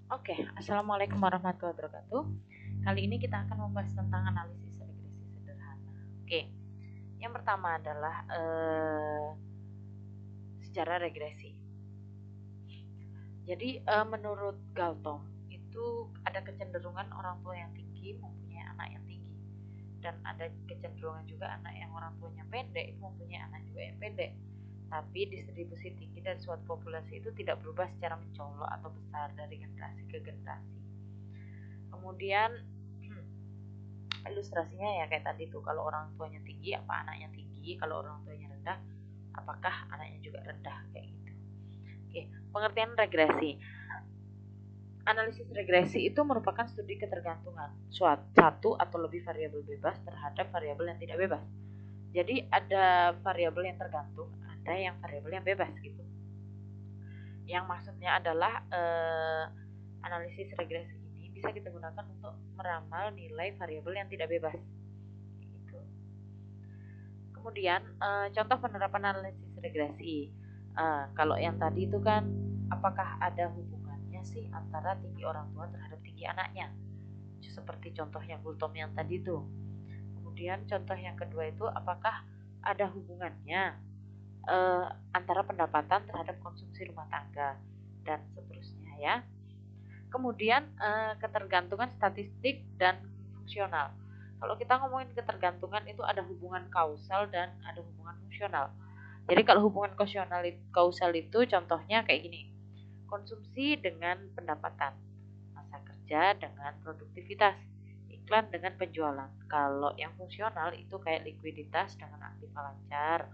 Oke, Assalamualaikum warahmatullahi wabarakatuh. Kali ini kita akan membahas tentang analisis regresi sederhana. Oke, yang pertama adalah sejarah regresi. Jadi menurut Galton itu ada kecenderungan orang tua yang tinggi mempunyai anak yang tinggi, dan ada kecenderungan juga anak yang orang tuanya pendek mempunyai anak juga yang pendek. Tapi distribusi tinggi dari suatu populasi itu tidak berubah secara mencolok atau besar dari generasi ke generasi. Kemudian ilustrasinya ya kayak tadi tuh, kalau orang tuanya tinggi apa anaknya tinggi, kalau orang tuanya rendah apakah anaknya juga rendah, kayak gitu. Oke, pengertian regresi. Analisis regresi itu merupakan studi ketergantungan satu atau lebih variabel bebas terhadap variabel yang tidak bebas. Jadi ada variabel yang tergantung, ada yang variabel yang bebas gitu. Yang maksudnya adalah analisis regresi ini bisa kita gunakan untuk meramal nilai variabel yang tidak bebas. Gitu. Kemudian contoh penerapan analisis regresi. Kalau yang tadi itu kan apakah ada hubungannya sih antara tinggi orang tua terhadap tinggi anaknya? Seperti contoh yang Gultom yang tadi itu. Kemudian contoh yang kedua itu apakah ada hubungannya antara pendapatan terhadap konsumsi rumah tangga dan seterusnya ya. Kemudian ketergantungan statistik dan fungsional. Kalau kita ngomongin ketergantungan itu ada hubungan kausal dan ada hubungan fungsional. Jadi kalau hubungan kausal itu contohnya kayak gini. Konsumsi dengan pendapatan, masa kerja dengan produktivitas, iklan dengan penjualan. Kalau yang fungsional itu kayak likuiditas dengan aktiva lancar,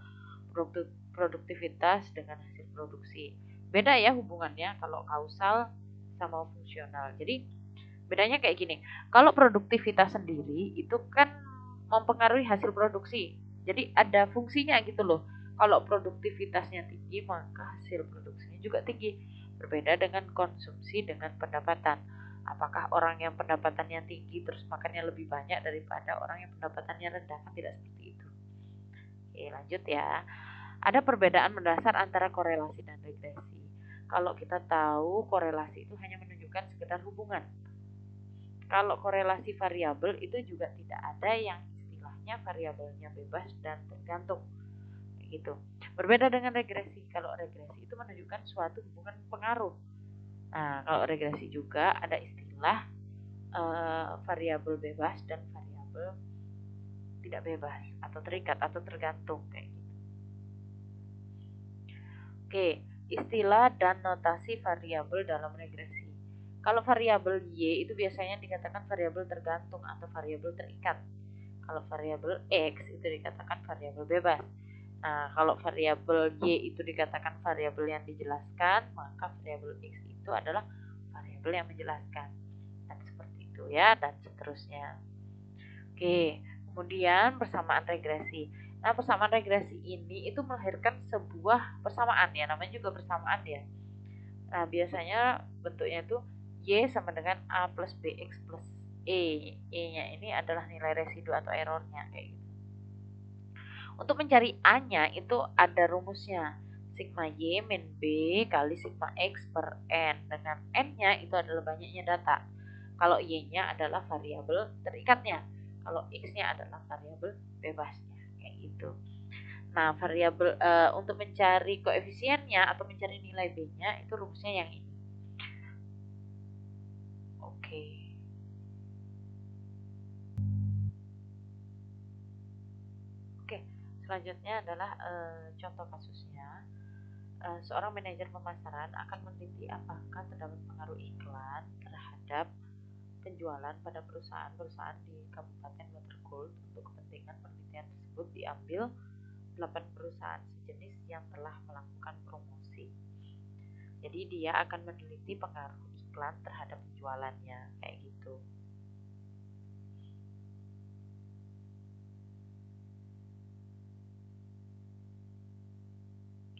produktivitas dengan hasil produksi. Beda ya hubungannya kalau kausal sama fungsional. Jadi bedanya kayak gini. Kalau produktivitas sendiri itu kan mempengaruhi hasil produksi. Jadi ada fungsinya gitu loh. Kalau produktivitasnya tinggi maka hasil produksinya juga tinggi. Berbeda dengan konsumsi dengan pendapatan. Apakah orang yang pendapatannya tinggi terus makannya lebih banyak daripada orang yang pendapatannya rendah? Kan tidak seperti itu. Oke, lanjut ya. Ada perbedaan mendasar antara korelasi dan regresi. Kalau kita tahu korelasi itu hanya menunjukkan sekedar hubungan. Kalau korelasi variabel itu juga tidak ada yang istilahnya variabelnya bebas dan tergantung. Gitu. Berbeda dengan regresi. Kalau regresi itu menunjukkan suatu hubungan pengaruh. Nah, kalau regresi juga ada istilah variabel bebas dan variabel tidak bebas atau terikat atau tergantung kayak gitu. Oke, istilah dan notasi variabel dalam regresi. Kalau variabel Y itu biasanya dikatakan variabel tergantung atau variabel terikat. Kalau variabel X itu dikatakan variabel bebas. Nah, kalau variabel Y itu dikatakan variabel yang dijelaskan, maka variabel X itu adalah variabel yang menjelaskan. Dan seperti itu ya, dan seterusnya. Oke, kemudian persamaan regresi. Nah, persamaan regresi ini itu melahirkan sebuah persamaan ya, namanya juga persamaan ya. Nah, biasanya bentuknya itu Y sama dengan A plus BX plus E. E-nya ini adalah nilai residu atau errornya kayak gitu. Untuk mencari A-nya itu ada rumusnya. Sigma Y min B kali sigma X per N. Dengan N-nya itu adalah banyaknya data. Kalau Y-nya adalah variabel terikatnya. Kalau X-nya adalah variabel bebasnya. Kayak gitu. Nah, variabel untuk mencari koefisiennya atau mencari nilai B-nya itu rumusnya yang ini. Oke. Oke, selanjutnya adalah contoh kasusnya. Seorang manajer pemasaran akan meneliti apakah terdapat pengaruh iklan terhadap penjualan pada perusahaan-perusahaan di Kabupaten Watergold. Untuk kepentingan penelitian tersebut diambil 8 perusahaan sejenis yang telah melakukan promosi. Jadi dia akan meneliti pengaruh iklan terhadap penjualannya kayak gitu.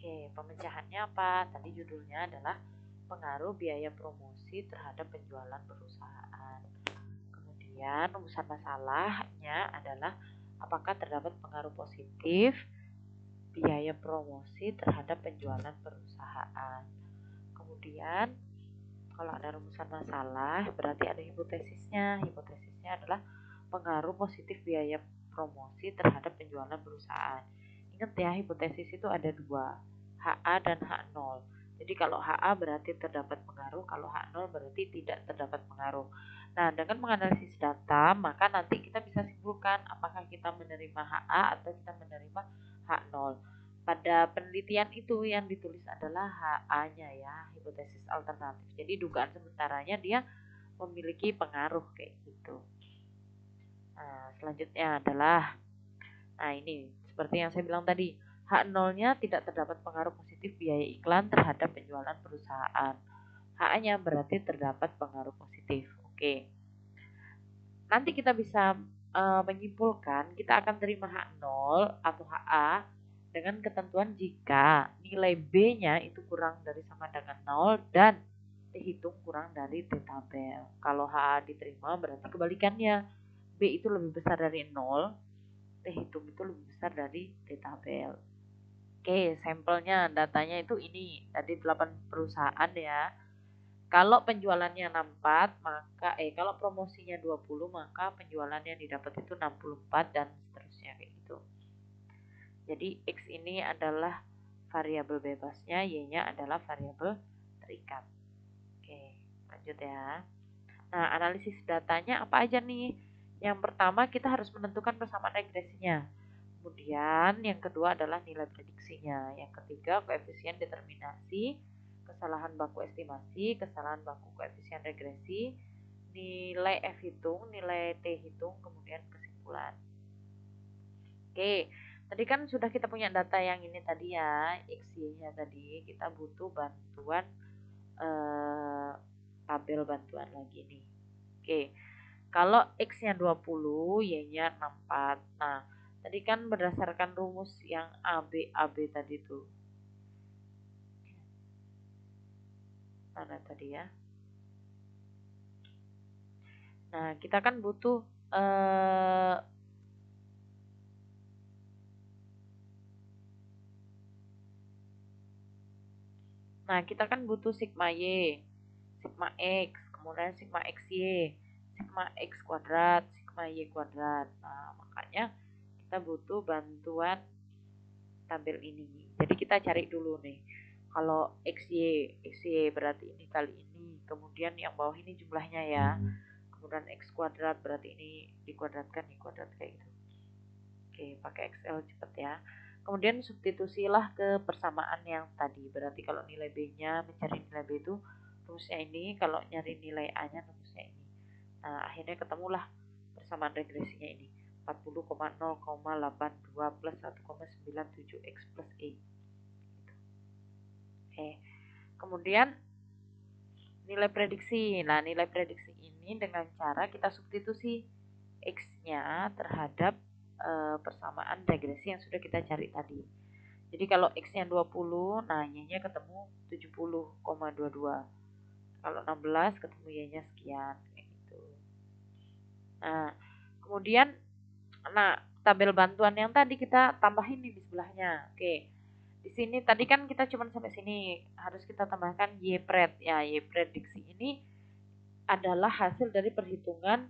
Oke, pemecahannya apa? Tadi judulnya adalah pengaruh biaya promosi terhadap penjualan perusahaan. Kemudian rumusan masalahnya adalah apakah terdapat pengaruh positif biaya promosi terhadap penjualan perusahaan. Kemudian Kalau ada rumusan masalah, berarti ada hipotesisnya. Hipotesisnya adalah pengaruh positif biaya promosi terhadap penjualan perusahaan. Ingat ya, hipotesis itu ada dua, HA dan H0. Jadi kalau HA berarti terdapat pengaruh, kalau H0 berarti tidak terdapat pengaruh. Nah, dengan menganalisis data, maka nanti kita bisa simpulkan apakah kita menerima HA atau kita menerima H0. Pada penelitian itu yang ditulis adalah HA-nya ya, hipotesis alternatif. Jadi dugaan sementaranya dia memiliki pengaruh kayak gitu. Nah, selanjutnya adalah, nah ini seperti yang saya bilang tadi, H0-nya tidak terdapat pengaruh positif biaya iklan terhadap penjualan perusahaan. HA-nya berarti terdapat pengaruh positif. Oke. Nanti kita bisa menyimpulkan kita akan terima H0 atau HA dengan ketentuan jika nilai B-nya itu kurang dari sama dengan 0 dan T hitung kurang dari T tabel. Kalau HA diterima berarti kebalikannya. B itu lebih besar dari 0, T hitung itu lebih besar dari T tabel. Oke, sampelnya datanya itu ini. Tadi 8 perusahaan ya. Kalau penjualannya 64, maka kalau promosinya 20, maka penjualannya didapat itu 64 dan seterusnya kayak gitu. Jadi X ini adalah variabel bebasnya, Y-nya adalah variabel terikat. Oke, lanjut ya. Nah, analisis datanya apa aja nih? Yang pertama kita harus menentukan persamaan regresinya. Kemudian yang kedua adalah nilai prediksinya. Yang ketiga koefisien determinasi, kesalahan baku estimasi, kesalahan baku koefisien regresi, nilai F hitung, nilai T hitung, kemudian kesimpulan. Oke, tadi kan sudah kita punya data yang ini tadi ya, X, Y-nya tadi. Kita butuh bantuan tabel bantuan lagi nih. Oke, kalau X-nya 20, Y-nya 64. Nah, tadi kan berdasarkan rumus yang AB tadi tuh. Mana tadi ya? Nah, kita kan butuh sigma Y, sigma X, kemudian sigma XY, sigma X kuadrat, sigma Y kuadrat. Nah, makanya kita butuh bantuan tabel ini. Jadi kita cari dulu nih. Kalau XY berarti ini kali ini. Kemudian yang bawah ini jumlahnya ya. Kemudian X kuadrat berarti ini dikuadratkan kayak gitu. Oke, pakai Excel cepet ya. Kemudian substitusilah ke persamaan yang tadi. Berarti kalau nilai B-nya mencari nilai B itu rumusnya ini, kalau nyari nilai A-nya rumusnya ini. Nah, akhirnya ketemulah persamaan regresinya ini. 40,0,82 plus 1,97 X plus E. Oke. Kemudian nilai prediksi. Nah, nilai prediksi ini dengan cara kita substitusi X-nya terhadap persamaan regresi yang sudah kita cari tadi. Jadi kalau X-nya 20, nah Y-nya ketemu 70,22. Kalau 16 ketemu Y-nya sekian kayak gitu. Nah, kemudian tabel bantuan yang tadi kita tambahin nih di sebelahnya. Oke. Di sini tadi kan kita cuma sampai sini, harus kita tambahkan Y-pred. Ya, Y-pred prediksi ini adalah hasil dari perhitungan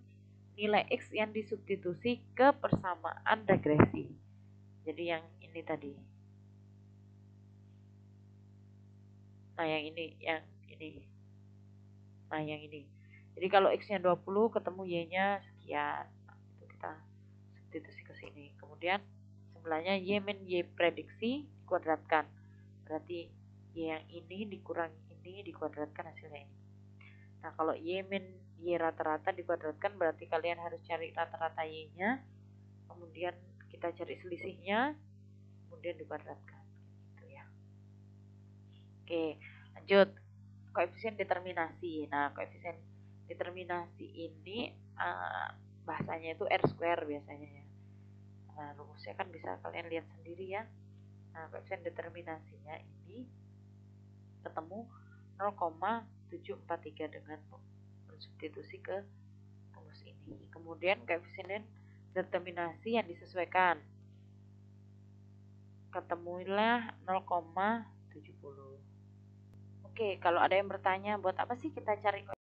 nilai X yang disubstitusi ke persamaan regresi. Jadi yang ini tadi. Nah, yang ini. Nah, yang ini. Jadi kalau X-nya 20 ketemu Y-nya sekian. Nah, itu kita substitusi ke sini. Kemudian sebelahnya Y min Y prediksi dikuadratkan. Berarti Y yang ini dikurangi ini dikuadratkan hasilnya ini. Nah, kalau Y min Y rata-rata dikuadratkan berarti kalian harus cari rata-rata Y-nya. Kemudian kita cari selisihnya, kemudian dikuadratkan gitu ya. Oke, lanjut. Koefisien determinasi. Nah, koefisien determinasi ini bahasanya itu R square biasanya ya. Nah, rumusnya kan bisa kalian lihat sendiri ya. Nah, koefisien determinasinya ini ketemu 0,743 dengan substitusi ke rumus ini. Kemudian koefisien determinasi yang disesuaikan ketemulah 0,70. Oke, kalau ada yang bertanya buat apa sih kita cari